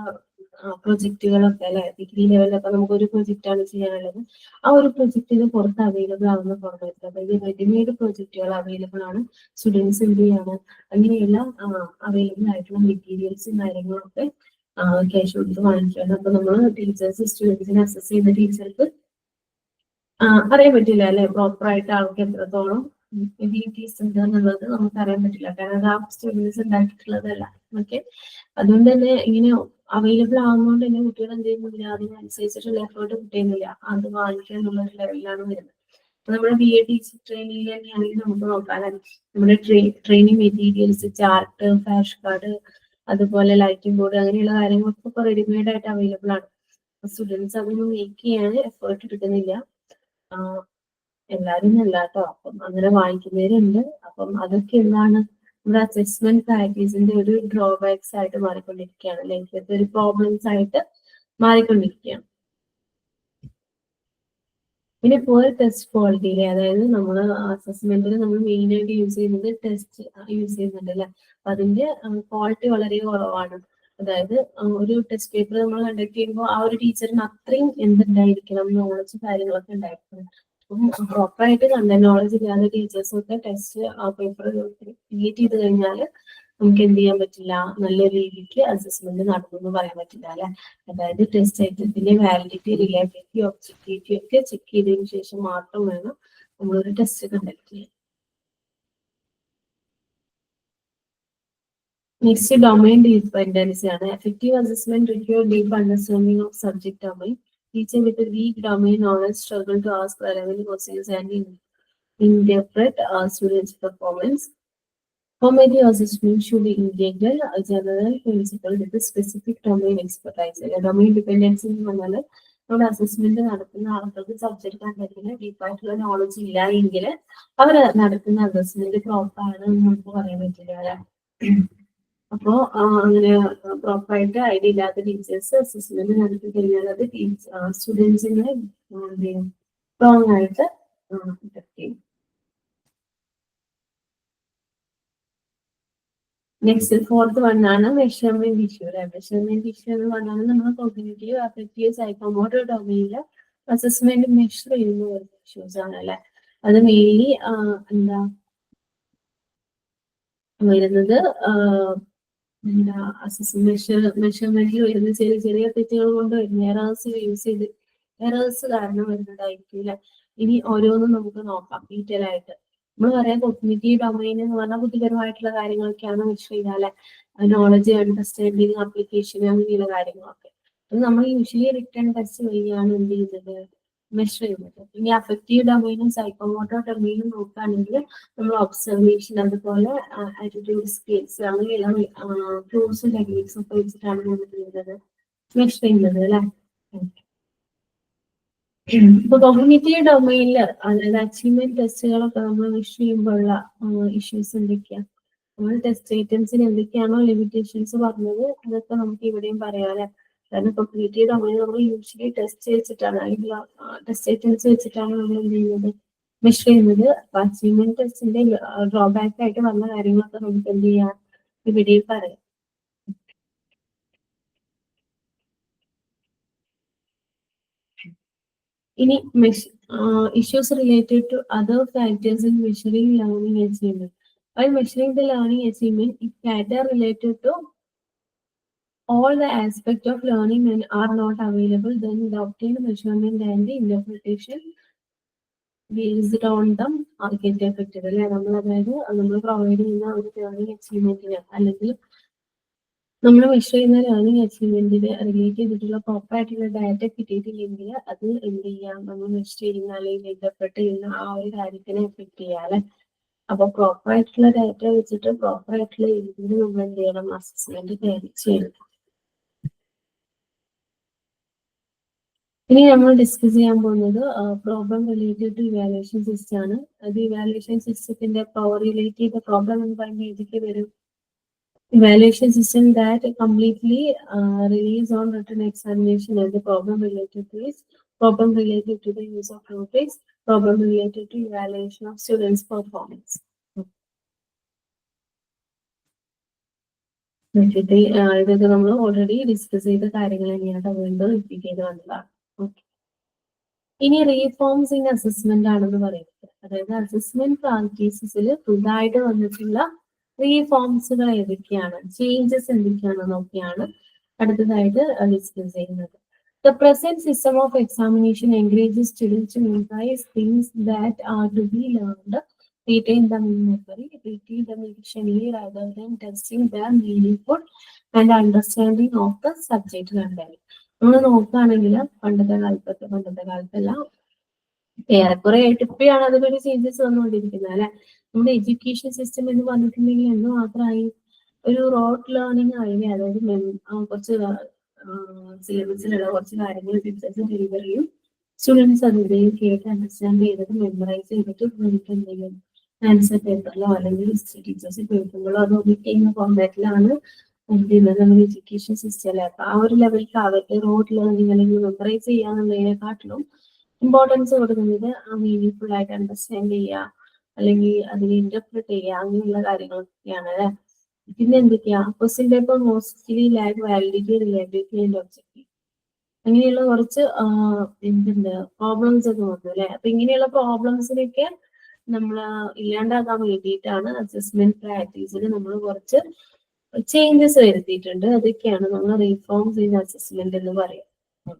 പ്രൊജക്റ്റുകളൊക്കെ അല്ലെ, ഡിഗ്രി ലെവലിലൊക്കെ നമുക്ക് ഒരു പ്രൊജക്റ്റ് ആണ് ചെയ്യാനുള്ളത്. ആ ഒരു പ്രൊജക്റ്റിന് പുറത്ത് അവൈലബിൾ ആവുന്ന ഫോർമാറ്റ്, അതായത് റെഡിമെയ്ഡ് പ്രൊജക്റ്റുകൾ അവൈലബിൾ ആണ്. സ്റ്റുഡൻസ് എന്ത് ചെയ്യാണ്, അങ്ങനെയുള്ള അവൈലബിൾ ആയിട്ടുള്ള മെറ്റീരിയൽസും കാര്യങ്ങളൊക്കെ ക്യാഷ് കൊടുത്ത് വാങ്ങിക്കുകയാണ്. അപ്പൊ നമ്മൾ ടീച്ചേഴ്സ് സ്റ്റുഡൻസിനെ അസസ് ചെയ്യുന്ന ടീച്ചർക്ക് അറിയാൻ പറ്റില്ല അല്ലെ, പ്രോപ്പർ ആയിട്ട് ആൾക്ക് എത്രത്തോളം എബിലിറ്റീസ് ഉണ്ട് എന്നുള്ളത് നമുക്ക് അറിയാൻ പറ്റില്ല, കാരണം അത് ആ സ്റ്റുഡൻസ് ഉണ്ടാക്കിയിട്ടുള്ളതല്ല. ഓക്കെ, അതുകൊണ്ട് തന്നെ ഇങ്ങനെ അവൈലബിൾ ആകുന്നതുകൊണ്ട് തന്നെ കുട്ടികൾ എന്ത് ചെയ്യുന്നില്ല, അതിനനുസരിച്ചിട്ടുള്ള എഫേർട്ട് കിട്ടുന്നില്ല, അത് വാങ്ങിക്കുക എന്നുള്ള ഒരു ലെവലിലാണ് വരുന്നത്. നമ്മുടെ ബി എ ടീച്ചർ ട്രെയിനിങ് തന്നെയാണെങ്കിൽ നമുക്ക് നോക്കാം, നമ്മുടെ training materials, chart, flash card, അതുപോലെ ലൈറ്റിംഗ് ബോർഡ്, അങ്ങനെയുള്ള കാര്യങ്ങളൊക്കെ ഇപ്പൊ റെഡിമെയ്ഡ് ആയിട്ട് അവൈലബിൾ ആണ്. സ്റ്റുഡൻസ് അതൊന്നും മേക്ക് ചെയ്യാൻ എഫേർട്ട് എടുക്കുന്നില്ല. എല്ലാവരും അല്ല കേട്ടോ, അപ്പം അങ്ങനെ വാങ്ങിക്കുന്നവരുണ്ട്. അപ്പം അതൊക്കെ എന്താണ്, നമ്മുടെ അസസ്മെന്റ് പ്രാക്ടീസിന്റെ ഒരു ഡ്രോബാക്സ് ആയിട്ട് മാറിക്കൊണ്ടിരിക്കുകയാണ്, ലൈഫിലത്തെ ഒരു പ്രോബ്ലംസ് ആയിട്ട് മാറിക്കൊണ്ടിരിക്കുകയാണ്. പിന്നെ ഇപ്പോൾ ടെസ്റ്റ് ക്വാളിറ്റിയിലെ, അതായത് നമ്മൾ അസസ്മെന്റിൽ നമ്മൾ മെയിൻ ആയിട്ട് യൂസ് ചെയ്യുന്നത് ടെസ്റ്റ് യൂസ് ചെയ്യുന്നുണ്ട് അല്ലെ, അപ്പൊ അതിന്റെ ക്വാളിറ്റി വളരെ കുറവാണ്. അതായത് ഒരു ടെസ്റ്റ് പേപ്പർ നമ്മൾ കണ്ടക്ട് ചെയ്യുമ്പോൾ ആ ഒരു ടീച്ചറിന് അത്രയും എന്തുണ്ടായിരിക്കണം, നോളജ് കാര്യങ്ങളൊക്കെ ഉണ്ടായിരിക്കണം. അപ്പം പ്രോപ്പറായിട്ട് കണ്ടന്റ് നോളജ് ഇല്ലാതെ ടീച്ചേഴ്സൊക്കെ ടെസ്റ്റ് പേപ്പർ ക്രിയേറ്റ് ചെയ്ത് കഴിഞ്ഞാൽ നമുക്ക് എന്ത് ചെയ്യാൻ പറ്റില്ല, നല്ല രീതിക്ക് അസസ്മെന്റ് നടത്തുമെന്ന് പറയാൻ പറ്റില്ല അല്ലെ. അതായത് ടെസ്റ്റ് ഐറ്റത്തിന്റെ വാലിഡിറ്റി, റിലയബിലിറ്റി, ഒബ്ജക്ടിവിറ്റി ഒക്കെ ചെക്ക് ചെയ്തതിനു ശേഷം മാത്രം വേണം നമ്മളൊരു ടെസ്റ്റ് കണ്ടക്ട് ചെയ്യാൻ. നെക്സ്റ്റ് ഡൊമൈൻ ഡിപെൻഡൻസി ആണ്. Effective assessment require deep understanding of subject domain. Teacher with a weak domain knowledge struggle to ask relevant questions and interpret students' performance. Formative assessment should integrate a general principle with a specific domain expertise. Domain dependency എന്ന് പറഞ്ഞാൽ നമ്മുടെ assessment നടത്തുന്ന ആളുകൾക്ക് subject കണ്ടന്റിന് ഡീപ്പായിട്ടുള്ള knowledge ഇല്ല എങ്കിൽ അവർ നടത്തുന്ന assessment proper ആണെന്ന് നമുക്ക് പറയാൻ പറ്റില്ല. അപ്പോ അങ്ങനെ പ്രോപ്പറായിട്ട് ഐഡിയ ഇല്ലാത്ത ടീച്ചേഴ്സ് അസസ്മെന്റ് നടത്തി കഴിഞ്ഞാൽ അത് സ്റ്റുഡൻസിനെ എന്ത് ചെയ്യും, സ്ട്രോങ് ആയിട്ട് ഇഫക്ട് ചെയ്യും. നെക്സ്റ്റ് ഫോർത്ത് വൺ ആണ് മെഷർമെന്റ് ഇഷ്യൂ. മെഷർമെന്റ് ഇഷ്യൂ എന്ന് പറഞ്ഞാൽ നമ്മൾ കോഗ്നിറ്റീവ്, അഫക്റ്റീവ്, സൈക്കോമോട്ടർ ഡൊമൈനില് അസസ്മെന്റ് മെഷർ ചെയ്യുന്ന ഇഷ്യൂസ് ആണ് അല്ലെ. അത് മെയിൻലി എന്താ വരുന്നത്, മെഷർമെന്റിൽ വരുന്ന ചെറിയ ചെറിയ തെറ്റുകൾ കൊണ്ട് വരുന്ന എറേഴ്സ് കാരണം വരുന്നതായിരിക്കും അല്ലെ. ഇനി ഓരോന്നും നമുക്ക് നോക്കാം ഡീറ്റെയിൽ ആയിട്ട്. നമ്മൾ പറയാം കോഗ്നിറ്റീവ് ഡൊമൈൻ എന്ന് പറഞ്ഞാൽ ബുദ്ധിപരമായിട്ടുള്ള കാര്യങ്ങളൊക്കെയാണ് മെഷർ ചെയ്യുക അല്ലെ, നോളജ്, അണ്ടർസ്റ്റാൻഡിങ്, ആപ്ലിക്കേഷൻ, അങ്ങനെയുള്ള കാര്യങ്ങളൊക്കെ. അത് നമ്മൾ യൂഷ്വലി റിട്ടേൺ ടെസ്റ്റ് വഴിയാണ് എന്ത് ചെയ്യുന്നത്, മെഷർ ചെയ്യുന്നത്. ഇനി അഫക്റ്റീവ് ഡൊമൈനും സൈക്കോമോട്ടർ ഡൊമൈനും നോക്കുകയാണെങ്കിൽ നമ്മൾ ഒബ്സർവേഷൻ, അതുപോലെ ആറ്റിറ്റ്യൂഡ് സ്കിൽസ്, അങ്ങനെയുള്ള ടൂൾസും ടെക്നിക്സും ഒക്കെ വെച്ചിട്ടാണ് നമ്മൾ ചെയ്യുന്നത്, മെഷർ ചെയ്യുന്നത് അല്ലെ. ഇപ്പൊ കോഗ്നിറ്റീവ് ഡൊമൈനില്, അതായത് അച്ചീവ്മെന്റ് ടെസ്റ്റുകളൊക്കെ നമ്മൾ മെഷർ ചെയ്യുമ്പോഴുള്ള ഇഷ്യൂസ് എന്തൊക്കെയാ, നമ്മൾ ടെസ്റ്റ് ഐറ്റംസിന് എന്തൊക്കെയാണോ ലിമിറ്റേഷൻസ് പറഞ്ഞത് അതൊക്കെ നമുക്ക് ഇവിടെയും പറയാം. കാരണം കോഗ്നിറ്റീവ് ഡൊമൈൻ നമ്മൾ യൂഷ്വലി ടെസ്റ്റ് വെച്ചിട്ടാണ്, അല്ലെങ്കിൽ ടെസ്റ്റ് ഐറ്റംസ് വെച്ചിട്ടാണ് നമ്മൾ എന്ത് ചെയ്യുന്നത്, മെഷർ ചെയ്യുന്നത്. അപ്പൊ അച്ചീവ്മെന്റ് ടെസ്റ്റിന്റെ ഡ്രോബാക്ക് ആയിട്ട് വന്ന കാര്യങ്ങളൊക്കെ നമുക്ക് എന്ത് ചെയ്യാം, ഇവിടെയും പറയാം. ഇനി issues related to other factors in measuring learning achievement. While measuring the learning achievement, if data related to all the aspects of learning are not available, then the obtained measurement and the interpretation based on them get affected. നമ്മൾ അതായത് നമ്മൾ provide ചെയ്യുന്ന ഒരു learning അച്ചീവ്മെന്റിന് അല്ലെങ്കിൽ നമ്മൾ measure ചെയ്യുന്ന learning അച്ചീവ്മെന്റിന് relate ചെയ്തിട്ടുള്ള proper ആയിട്ടുള്ള ഡാറ്റ കിട്ടിയിട്ടില്ലെങ്കിൽ അത് എന്ത് ചെയ്യാം, നമ്മൾ മെഷർ ചെയ്യുന്ന അല്ലെങ്കിൽ ഇന്റർപ്രറ്റ് ചെയ്യുന്ന ആ ഒരു കാര്യത്തിനെ എഫക്ട് ചെയ്യാം അല്ലെ. അപ്പൊ പ്രോപ്പർ ആയിട്ടുള്ള ഡാറ്റ വെച്ചിട്ട് പ്രോപ്പർ ആയിട്ടുള്ള രീതിയിൽ നമ്മൾ എന്ത് ചെയ്യണം, അസസ്മെന്റ് ചെയ്യണം. ഇനി നമ്മൾ ഡിസ്കസ് ചെയ്യാൻ പോകുന്നത് problem related to evaluation system ആണ്. അത് ഇവാലുവേഷൻ സിസ്റ്റത്തിന്റെ പവർ റിലേറ്റ് ചെയ്ത പ്രോബ്ലം എന്ന് പറയുമ്പോൾ ഏതൊക്കെ വരും, evaluation system that completely relies on written examination, and the problem related to is problem related to the use of rubrics, problem related to evaluation of students' performance. ഇതൊക്കെ നമ്മൾ already discuss ചെയ്ത കാര്യങ്ങൾ തന്നെയാണ്, വീണ്ടും റിപ്പീറ്റ് ചെയ്ത് വന്നതാണ്. Okay, ഇനി reforms in assessment ആണെന്ന് പറയുന്നത്. അതായത് അസസ്മെന്റ് പ്രാക്ടീസസിൽ പുതുതായിട്ട് വന്നിട്ടുള്ള റീഫോംസുകൾ ഏതൊക്കെയാണ്, ചേഞ്ചസ് എന്തൊക്കെയാണെന്നൊക്കെയാണ് അടുത്തതായിട്ട് ഡിസ്കസ് ചെയ്യുന്നത്. The present system of examination encourages students to memorize things that are to be learned, retain them in memory, retain them dictionary rather than testing their meaningful and understanding of the subject matter. നമ്മൾ നോക്കുകയാണെങ്കിൽ പണ്ടത്തെ കാലത്തെല്ലാം ഏറെക്കുറെ ആയിട്ട് ഇപ്പോഴാണ് അതിലൊരു changes വന്നുകൊണ്ടിരിക്കുന്നത് അല്ലെ. നമ്മുടെ എഡ്യൂക്കേഷൻ സിസ്റ്റം എന്ന് പറഞ്ഞിട്ടുണ്ടെങ്കിൽ എന്ത് മാത്രമായി, ഒരു റോട്ട് ലേണിംഗ് ആയില്ലേ. അതായത് കുറച്ച് സിലബസിലുള്ള കുറച്ച് കാര്യങ്ങൾ ടീച്ചേഴ്സ് ഡെലിവർ ചെയ്യും, സ്റ്റുഡൻസ് അതിന്റെയും കേട്ട് അണ്ടർസ്റ്റാൻഡ് ചെയ്തിട്ട് മെമ്മറൈസ് ചെയ്തിട്ട് നമുക്ക് എന്തെങ്കിലും ആൻസർ പേപ്പറിലോ അല്ലെങ്കിൽ ടീച്ചേഴ്സ് പേപ്പറുകളോ അത് ഒമിറ്റ് ചെയ്യുന്ന ഫോർമാറ്റിലാണ് നമ്മുടെ എഡ്യൂക്കേഷൻ സിസ്റ്റം അല്ലെ. അപ്പൊ ആ ഒരു ലെവലിലേക്ക് അവർക്ക് റോഡ് ലേണിംഗ് അല്ലെങ്കിൽ മെമ്മറൈസ് ചെയ്യാന്നുള്ളതിനെക്കാട്ടിലും ഇമ്പോർട്ടൻസ് കൊടുക്കുന്നത് ആ മീനിങ് ആയിട്ട് അണ്ടർസ്റ്റാൻഡ് ചെയ്യുക അല്ലെങ്കിൽ അതിനെ ഇന്റർപ്രിറ്റ് ചെയ്യുക അങ്ങനെയുള്ള കാര്യങ്ങളൊക്കെയാണ് അല്ലെ. പിന്നെ എന്തൊക്കെയാ, question paper mostly lack validity, reliability and objective, അങ്ങനെയുള്ള കുറച്ച് എന്തുണ്ട് പ്രോബ്ലംസ് ഒക്കെ വന്നു അല്ലെ. അപ്പൊ ഇങ്ങനെയുള്ള പ്രോബ്ലംസിനൊക്കെ നമ്മൾ ഇല്ലാണ്ടാക്കാൻ വേണ്ടിയിട്ടാണ് അസസ്മെന്റ് പ്രാക്ടീസിൽ നമ്മൾ കുറച്ച് ചേഞ്ചസ് വരുത്തിയിട്ടുണ്ട്. അതൊക്കെയാണ് നമ്മൾ റീഫോംസ് ഇൻ അസസ്മെന്റ് എന്ന് പറയുന്നത്.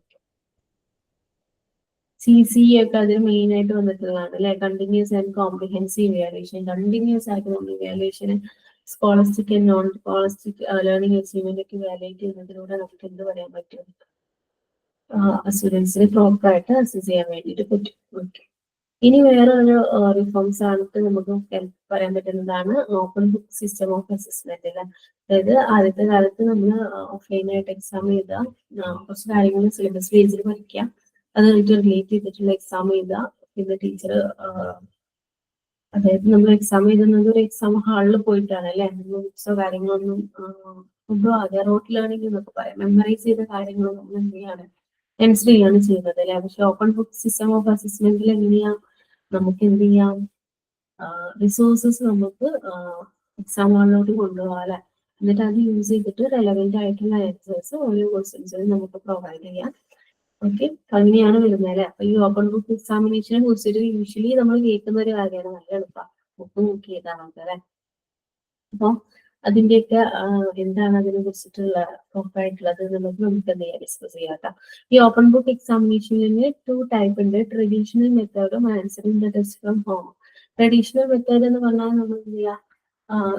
CC ഒക്കെ അതിൽ മെയിൻ ആയിട്ട് വന്നിട്ടുള്ളതാണ് അല്ലെ. Continuous and comprehensive evaluation, continuous ആയിട്ട് നമ്മൾ evaluation scholastic and non scholastic learning achievement ഒക്കെ ഇവാലുവേറ്റ് ചെയ്യുന്നതിലൂടെ നമുക്ക് എന്ത് പറയാൻ പറ്റും, സ്റ്റുഡൻസിനെ പ്രോപ്പർ ആയിട്ട് അസസ് ചെയ്യാൻ വേണ്ടിയിട്ട് പറ്റും. ഓക്കെ, ഇനി വേറെ ഒരു റിഫോംസ് ആണ് നമുക്ക് പറയാൻ പറ്റുന്നതാണ് open book system of assessment അല്ലെ. അതായത് ആദ്യത്തെ കാലത്ത് നമ്മൾ ഓഫ്ലൈൻ ആയിട്ട് എക്സാം ചെയ്താൽ കുറച്ച് കാര്യങ്ങൾ സിലബസ് ബേസിൽ പഠിക്കാം, അതായിട്ട് റിലേറ്റ് ചെയ്തിട്ടുള്ള എക്സാം എഴുതുക. പിന്നെ ടീച്ചർ അതായത് നമ്മൾ എക്സാം എഴുതുന്നത് ഒരു എക്സാം ഹാളിൽ പോയിട്ടാണ് അല്ലെ. ബുക്സോ കാര്യങ്ങളൊന്നും കൊണ്ടുപോകാതെ റോട്ട് ലേണിംഗ് എന്നൊക്കെ പറയാം, മെമ്മറൈസ് ചെയ്ത കാര്യങ്ങൾ നമ്മൾ എന്ത് ചെയ്യാണ്, ആൻസർ ചെയ്യാണ് ചെയ്യുന്നത് അല്ലെ. പക്ഷെ ഓപ്പൺ ബുക്ക് സിസ്റ്റം ഓഫ് അസസ്മെന്റിൽ എങ്ങനെയാ, നമുക്ക് എന്ത് ചെയ്യാം, റിസോഴ്സസ് നമുക്ക് എക്സാം ഹാളിലോട്ട് കൊണ്ടുപോകാം അല്ലെ. എന്നിട്ട് അത് യൂസ് ചെയ്തിട്ട് റെലവെന്റ് ആയിട്ടുള്ള ആൻസേഴ്സ് ഓരോ ക്വസ്റ്റ്യൻസിനും നമുക്ക് പ്രൊവൈഡ് ചെയ്യാം. ഓക്കെ, അങ്ങനെയാണ് വരുന്നത് അല്ലെ. അപ്പൊ ഈ ഓപ്പൺ ബുക്ക് എക്സാമിനേഷനെ കുറിച്ചിട്ട് യൂഷ്വലി നമ്മൾ കേൾക്കുന്ന ഒരു കാര്യമാണ്, നല്ല എളുപ്പമാണ് ബുക്ക് നോക്കി ചെയ്താൽ നമുക്ക് അല്ലെ. അപ്പൊ അതിന്റെയൊക്കെ എന്താണ് അതിനെ കുറിച്ചിട്ടുള്ള പ്രോപ്പറായിട്ടുള്ളത് നമുക്ക് എന്ത് ചെയ്യാം, ഡിസ്കസ് ചെയ്യാം. ഈ ഓപ്പൺ ബുക്ക് എക്സാമിനേഷനിൽ 2 ടൈപ്പ് ഉണ്ട്, ട്രഡീഷണൽ മെത്തേഡും answering the test from home. Traditional method എന്ന് പറഞ്ഞാൽ നമ്മൾ എന്ത് ചെയ്യാം,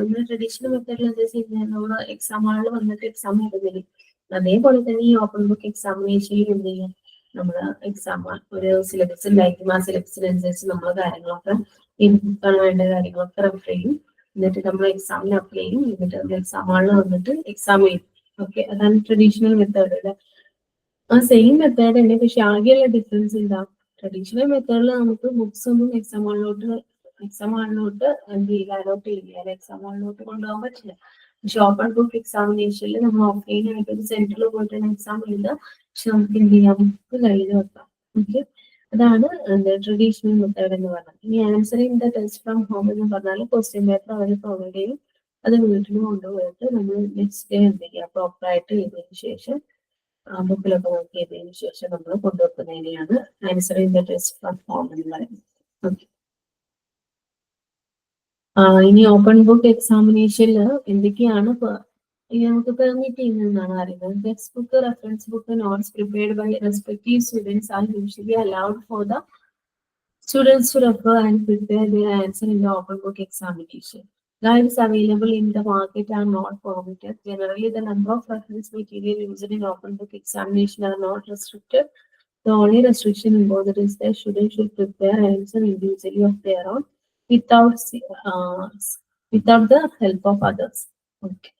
നമ്മൾ ട്രഡീഷണൽ മെത്തേഡിൽ എന്താ ചെയ്യുന്നത്, നമ്മൾ എക്സാം ഹാളിൽ വന്നിട്ട് എക്സാം എഴുതുന്നില്ല. അതേപോലെ തന്നെ ഈ ഓപ്പൺ ബുക്ക് എക്സാമിനേഷനിൽ എന്ത് ചെയ്യും, നമ്മൾ എക്സാം ഒരു സിലബസ് ഉണ്ടായിരിക്കും, ആ സിലബസിനനുസരിച്ച് നമ്മൾ കാര്യങ്ങളൊക്കെ ഏത് ബുക്കാണ് വേണ്ട കാര്യങ്ങളൊക്കെ റെഫർ ചെയ്യും. എന്നിട്ട് നമ്മൾ എക്സാമിന് അപ്ലൈ ചെയ്യും, എന്നിട്ട് എക്സാം ഹാളിൽ വന്നിട്ട് എക്സാം എഴുതും. ഓക്കെ, അതാണ് ട്രഡീഷണൽ മെത്തേഡ് അല്ലെ. ആ സെയിം മെത്തേഡ് തന്നെ, പക്ഷെ ആകെയുള്ള ഡിഫറൻസ് എന്താ, ട്രഡീഷണൽ മെത്തേഡിൽ നമുക്ക് ബുക്സ് ഒന്നും എക്സാം ഹാളിലോട്ട് എന്ത് ചെയ്യില്ല, അലോട്ട് ചെയ്യില്ല, എക്സാം ഹാളിലോട്ട് കൊണ്ടുപോകാൻ പറ്റില്ല. പക്ഷെ ഓപ്പൺ ബുക്ക് എക്സാമിനേഷനിൽ നമ്മൾ ഓഫ്ലൈൻ ആയിട്ട് ഒരു സെന്ററിൽ പോയിട്ടാണ് എക്സാം എഴുതുക, പക്ഷെ നമുക്ക് എന്ത് ചെയ്യാം, ബുക്ക് കയ്യിൽ വെക്കാം. ഓക്കെ, അതാണ് ട്രഡീഷണൽ മെത്തേഡ് എന്ന് പറഞ്ഞാൽ. ഇനി answering the test from home എന്ന് പറഞ്ഞാൽ ക്വസ്റ്റ്യൻ പേപ്പർ അവർ പ്രൊവൈഡ് ചെയ്യും, അത് വീട്ടിൽ കൊണ്ടുപോയിട്ട് നമ്മൾ നെക്സ്റ്റ് ഡേ എന്ത് ചെയ്യുക, പ്രോപ്പറായിട്ട് എഴുതിയതിനു ശേഷം ബുക്കിലൊക്കെ നോക്കി ചെയ്തതിനു ശേഷം നമ്മൾ കൊണ്ടുവെക്കുന്നതിനെയാണ് answering the test from home എന്ന് പറയുന്നത്. ഓക്കെ, ഇനി ഓപ്പൺ ബുക്ക് എക്സാമിനേഷനിൽ എന്തൊക്കെയാണ് നമുക്ക് പെർമിറ്റ് ചെയ്യുന്നതെന്നാണ് അറിയുന്നത്. Text book, reference book, notes prepared by respective students are usually allowed for the students to refer and prepare their answer in the open book examination. Guides available in the market are not permitted. Generally, the number of reference material used in open book examination are not restricted. The only restriction imposed is that students should prepare answer individually of their own without the help of others. Okay.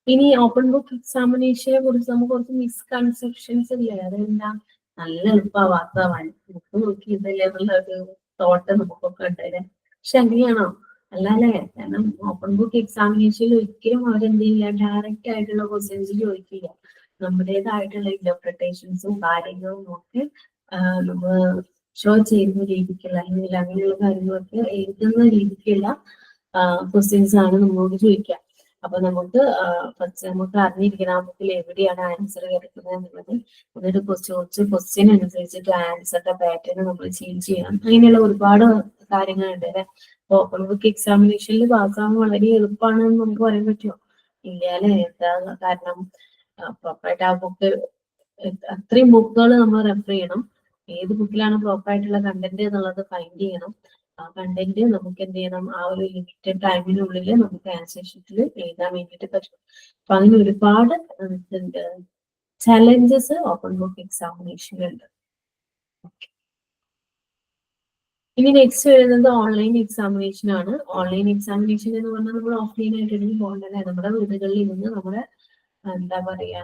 ഇനി open book എക്സാമിനേഷനെ കുറിച്ച് നമുക്ക് കുറച്ച് misconceptions ഇല്ലേ, അതെന്താ, നല്ല എളുപ്പമാവാത്തതാണ്, book നോക്കി ഇതല്ലേ എന്നുള്ള ഒരു തോട്ട് നമുക്കൊക്കെ ഉണ്ടായില്ലേ. പക്ഷെ അങ്ങനെയാണോ, അല്ലല്ലേ, കാരണം ഓപ്പൺ ബുക്ക് എക്സാമിനേഷനിൽ ഒരിക്കലും അവരെന്ത് ചെയ്യില്ല, ഡയറക്റ്റ് ആയിട്ടുള്ള ക്വസ്റ്റ്യൻസ് ചോദിക്കില്ല. നമ്മുടേതായിട്ടുള്ള ഇന്റർപ്രിട്ടേഷൻസും കാര്യങ്ങളും ഒക്കെ നമ്മൾ ഷോ ചെയ്യുന്ന രീതിക്കുള്ള, അല്ലെങ്കിൽ അങ്ങനെയുള്ള കാര്യങ്ങളൊക്കെ എഴുതുന്ന രീതിക്കുള്ള ക്വസ്റ്റ്യൻസ് ആണ് നമ്മളോട് ചോദിക്കുക. അപ്പൊ നമുക്ക് ഫസ്റ്റ് നമുക്ക് അറിഞ്ഞിരിക്കണം ആ ബുക്കിൽ എവിടെയാണ് ആൻസർ കിടക്കുന്നത് എന്നുള്ളത്. എന്നിട്ട് ക്വസ്റ്റ്യൻ അനുസരിച്ചിട്ട് ആൻസറിന്റെ പാറ്റേൺ നമ്മൾ ചേഞ്ച് ചെയ്യണം. അങ്ങനെയുള്ള ഒരുപാട് കാര്യങ്ങളുണ്ട് അല്ലെ. ഓപ്പൺ ബുക്ക് എക്സാമിനേഷനിൽ പാസ്സാവാൻ വളരെ എളുപ്പമാണെന്ന് നമുക്ക് പറയാൻ പറ്റുമോ? ഇല്ല അല്ലെ. എന്താ കാരണം, പ്രോപ്പറായിട്ട് ആ ബുക്ക്, അത്രയും ബുക്കുകൾ നമ്മൾ റെഫർ ചെയ്യണം. ഏത് ബുക്കിലാണ് പ്രോപ്പറായിട്ടുള്ള കണ്ടന്റ് എന്നുള്ളത് ഫൈൻഡ് ചെയ്യണം. ആ കണ്ടന്റ് നമുക്ക് എന്ത് ചെയ്യണം, ആ ഒരു ലിമിറ്റഡ് ടൈമിനുള്ളിൽ നമുക്ക് ആൻസർ ഷീറ്റിൽ എഴുതാൻ വേണ്ടിയിട്ട് പറ്റും. അപ്പൊ അങ്ങനെ ഒരുപാട് ചലഞ്ചസ് ഓപ്പൺ ബുക്ക് എക്സാമിനേഷനുണ്ട്. ഇനി നെക്സ്റ്റ് വരുന്നത് ഓൺലൈൻ എക്സാമിനേഷൻ ആണ്. ഓൺലൈൻ എക്സാമിനേഷൻ എന്ന് പറഞ്ഞാൽ നമ്മൾ ഓഫ്ലൈൻ ആയിട്ട് പോകണ്ടല്ലേ, നമ്മുടെ വീടുകളിൽ ഇരുന്ന് നമ്മുടെ എന്താ പറയാ,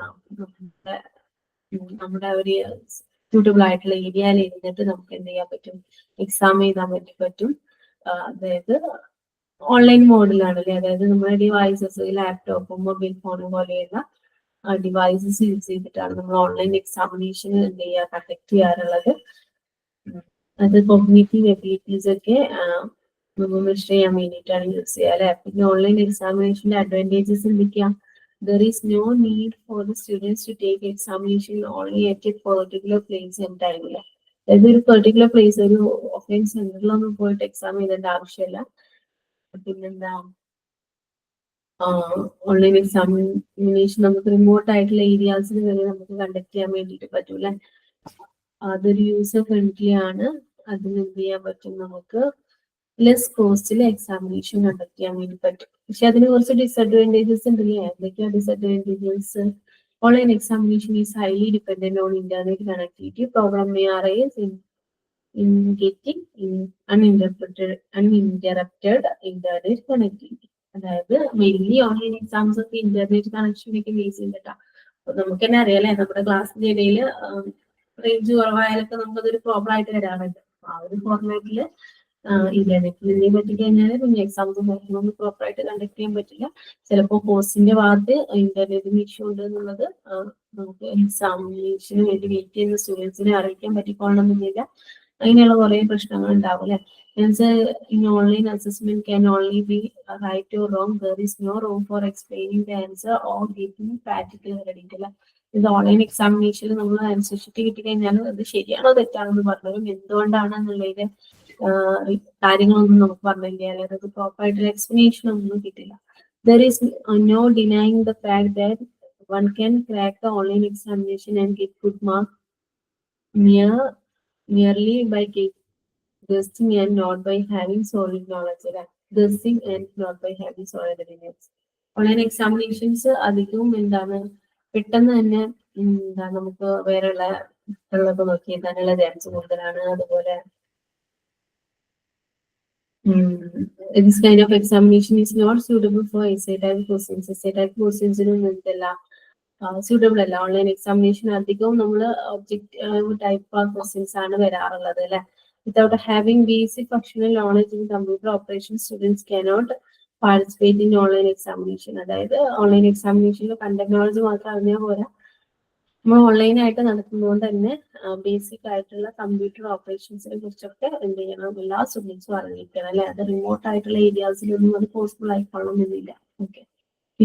നമ്മുടെ ഒരു സ്യൂട്ടബിൾ ആയിട്ടുള്ള ഏരിയയിൽ ഇരുന്നിട്ട് നമുക്ക് എന്ത് ചെയ്യാൻ പറ്റും, എക്സാം എഴുതാൻ പറ്റും. അതായത് ഓൺലൈൻ മോഡിലാണല്ലേ, അതായത് നമ്മുടെ ഡിവൈസസ്, ലാപ്ടോപ്പും മൊബൈൽ ഫോണും പോലെയുള്ള ഡിവൈസസ് യൂസ് ചെയ്തിട്ടാണ് നമ്മൾ ഓൺലൈൻ എക്സാമിനേഷൻ എന്ത് ചെയ്യുക, കണ്ടക്ട് ചെയ്യാറുള്ളത്. അത് കോഗ്നിറ്റീവ് എബിലിറ്റീസ് ഒക്കെ മെഷർ ചെയ്യാൻ വേണ്ടിയിട്ടാണ് യൂസ് ചെയ്യുക അല്ലെ. പിന്നെ ഓൺലൈൻ എക്സാമിനേഷന്റെ അഡ്വാൻറ്റേജസ് എന്തൊക്കെയാ? There is no need for the students to take examination only at a particular place and time. അതായത് ഒരു പെർട്ടിക്കുലർ പ്ലേസ്, ഒരു ഓഫ്ലൈൻ സെന്ററിലൊന്നും പോയിട്ട് എക്സാം ചെയ്തേണ്ട ആവശ്യമില്ല. പിന്നെന്താ, ഓൺലൈൻ എക്സാമിനേഷൻ നമുക്ക് റിമോട്ട് ആയിട്ടുള്ള ഏരിയാസിൽ വരെ നമുക്ക് കണ്ടക്ട് ചെയ്യാൻ വേണ്ടിയിട്ട് പറ്റൂല. അതൊരു യൂസർ ഫ്രണ്ട്ലി ആണ്. അതിന് എന്ത് ചെയ്യാൻ പറ്റും, നമുക്ക് ലെസ് കോസ്റ്റിൽ എക്സാമിനേഷൻ കണ്ടക്ട് ചെയ്യാൻ വേണ്ടി പറ്റും. പക്ഷെ അതിന് കുറച്ച് ഡിസഡ്വാൻറ്റേജസ് ഉണ്ടല്ലേ. എന്തൊക്കെയാ disadvantages? Online examination is highly dependent on internet connectivity. Problem may arise in getting uninterrupted internet connectivity. അതായത് മെയിൻലി ഓൺലൈൻ എക്സാംസ് ഒക്കെ ഇന്റർനെറ്റ് കണക്ഷനൊക്കെ ബേസ് ചെയ്തിട്ടാ. അപ്പൊ നമുക്ക് തന്നെ അറിയാലേ, നമ്മുടെ ക്ലാസ്സിന്റെ ഇടയിൽ റേഞ്ച് കുറവായാലൊക്കെ നമുക്കതൊരു പ്രോബ്ലം ആയിട്ട് വരാറുണ്ട്. ആ ഒരു ഫോർമാറ്റില് ഇന്റർനെറ്റിൽ പറ്റിക്കഴിഞ്ഞാൽ പിന്നെ എക്സാംസും കാര്യങ്ങളൊന്നും പ്രോപ്പറായിട്ട് കണ്ടക്ട് ചെയ്യാൻ പറ്റില്ല. ചിലപ്പോൾ കോഴ്സിന്റെ ഭാഗത്ത് ഇന്റർനെറ്റിന് ഇഷ്യൂ ഉണ്ട് എന്നുള്ളത് നമുക്ക് എക്സാമിനേഷന് വേണ്ടി വെയിറ്റ് ചെയ്യുന്ന സ്റ്റുഡൻസിനെ അറിയിക്കാൻ പറ്റിക്കൊള്ളണമെന്നില്ല. അങ്ങനെയുള്ള കുറെ പ്രശ്നങ്ങൾ ഉണ്ടാവും അല്ലെ. In online assessment can only be right or wrong. There is no room for explaining the answer or giving practical credit. ഇത് ഓൺലൈൻ എക്സാമിനേഷനിൽ നമ്മൾ ആൻസർ ഷീറ്റ് കിട്ടിക്കഴിഞ്ഞാൽ അത് ശരിയാണോ തെറ്റാണെന്ന് പറഞ്ഞാലും എന്തുകൊണ്ടാണെന്നുള്ളതിന്റെ കാര്യങ്ങളൊന്നും നമുക്ക് പറഞ്ഞില്ല, അതായത് പ്രോപ്പറായിട്ടുള്ള എക്സ്പ്ലനേഷൻ ഒന്നും കിട്ടില്ല. There is no denying the fact that one can crack the online examination and get good marks merely by guessing and not by having solid knowledge. Guessing and not by having solid knowledge. Online examinations അധികവും എന്താണ്, പെട്ടെന്ന് തന്നെ എന്താ നമുക്ക് വേറെയുള്ള നോക്കി എഴുതാനുള്ള chance കൂടുതലാണ്. അതുപോലെ this kind of examination is not suitable for essay type questions. Essay type questions എന്തല്ല suitable അല്ല. ഓൺലൈൻ എക്സാമിനേഷൻ അധികവും നമ്മൾ ഒബ്ജക്റ്റീവ് ടൈപ്പ് ഓഫ് ക്വസ്റ്റ്യൻസ് ആണ് വരാറുള്ളത് അല്ലെ. Without having basic functional knowledge in computer operations, students cannot participate in online examination. അതായത് online എക്സാമിനേഷനിൽ content knowledge മാത്രം അറിഞ്ഞാൽ പോരാ, നമ്മൾ ഓൺലൈനായിട്ട് നടക്കുന്നതുകൊണ്ട് തന്നെ ബേസിക് ആയിട്ടുള്ള കമ്പ്യൂട്ടർ ഓപ്പറേഷൻസിനെ കുറിച്ചൊക്കെ എന്ത് ചെയ്യണം, എല്ലാ സ്റ്റുഡൻസും അറിഞ്ഞിരിക്കണം അല്ലെ. അത് റിമോട്ട് ആയിട്ടുള്ള ഏരിയാസിലൊന്നും അത് പോസിബിൾ ആയിക്കൊള്ളണമെന്നില്ല. ഓക്കെ,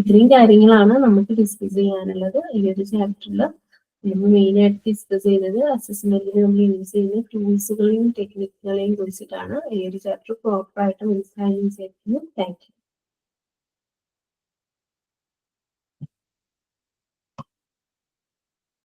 ഇത്രയും കാര്യങ്ങളാണ് നമുക്ക് ഡിസ്കസ് ചെയ്യാനുള്ളത് ഈ ഒരു ചാപ്റ്ററിൽ. നമ്മൾ മെയിൻ ആയിട്ട് ഡിസ്കസ് ചെയ്യുന്നത് അസസ്മെന്റിന് നമ്മൾ യൂസ് ചെയ്യുന്ന ടൂൾസുകളെയും ടെക്നിക്കുകളെയും കുറിച്ചിട്ടാണ്. ഈ ഒരു ചാപ്റ്റർ പ്രോപ്പറായിട്ട് മനസ്സിലായെന്ന് വിചാരിക്കുന്നു. Thank you.